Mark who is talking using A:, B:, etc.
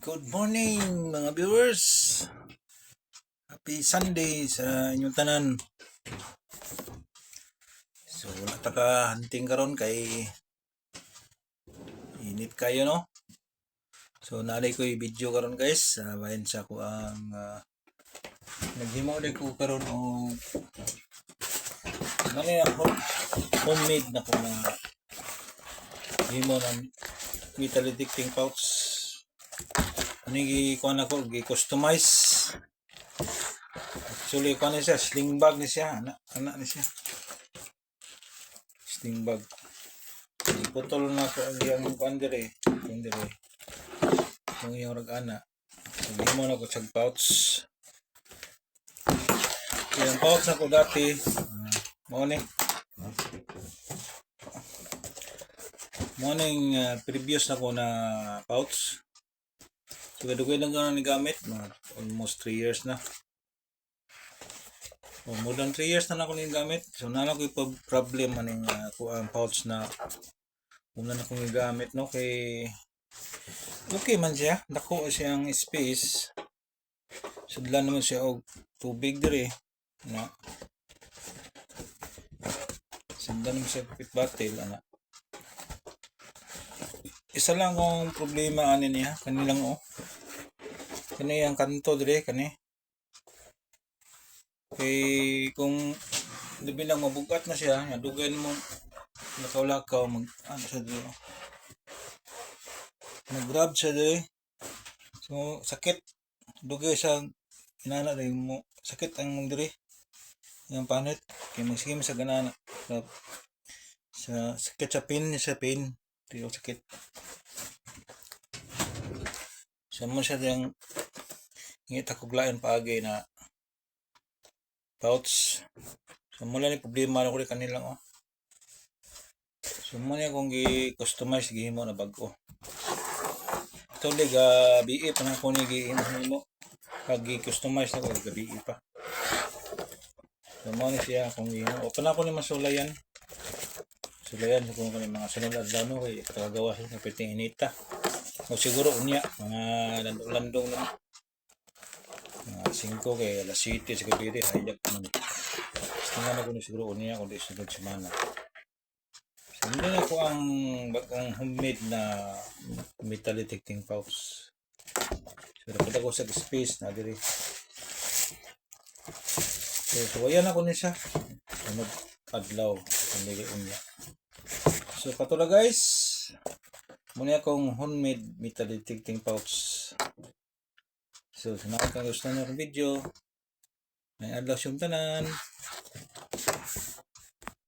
A: Good morning mga viewers. Happy Sunday sa inyong tanan. So wala ta ka hunting karon kay init kayo no. So naalay ko i-video karon guys. Bayan sa ko ang naghimo din ko karon og mali ako homemade na ko na himo ng metal detecting pouch. Ani ko na ko gi-customize. Actually ko na siya sling bag ni siya, anak ni siya. Sling bag. Iputol na ko ang iyang kuan dire, dire. Kung iyang rag-ana. Sabihin mo na ko sa pouch. Yung pouch na ko dati, mo ni previous na ko na pouch. So, dugay lang ko na gamit. Almost 3 years na. More than 3 years na ako gamit. So, nala ko yung problem maning ang pouch na una na akong gamit, no? Kay okay man siya. Dako siyang space. Sudlan naman siya og tubig dire. Na. Sudlan naman siya kapit batil. Ana. Isa lang kong problema niya. Kanilang kani ang kanto dire kani. Kay kung labi lang mabugat na siya, dugay mo lakaw-lakaw siya dire. Nag-grab siya dire. So sakit dugay sa inana rin mo. Sakit ang mong dire. Yung panit kay magsigim sa ganana. Sa sakit sa pin, Tiyo sakit. So mo siya diyang ngit akuglayan paagay na pouch. So mula ni problema na ko rin kanilang So muna kung gi-customize gihimo na bago. Ito di BE pa na ko ni gihimo. Pag gi-customize na ko BE pa. So mo ni siya kung gihimo. O pa na ko ni masulayan. Sulayan sa kung mga sunod adlaw kay katagawa sa piting inita. O siguro unya mga landong na. Mga 5 kay alas 7 sa gabi rin. Hiyak naman. Tingnan na ko ni siguro unya kung di sunod semana. So, hindi na ko ang bagong homemade na metal detecting pouch. So, napita ko sa space na diri. So, ayan ako ni siya. Sunod adlaw. Hindi unya. So, patuloy guys. Muna akong homemade metal detecting pouch. So, kung gusto nyo akong video, may adlaw siyong tanan.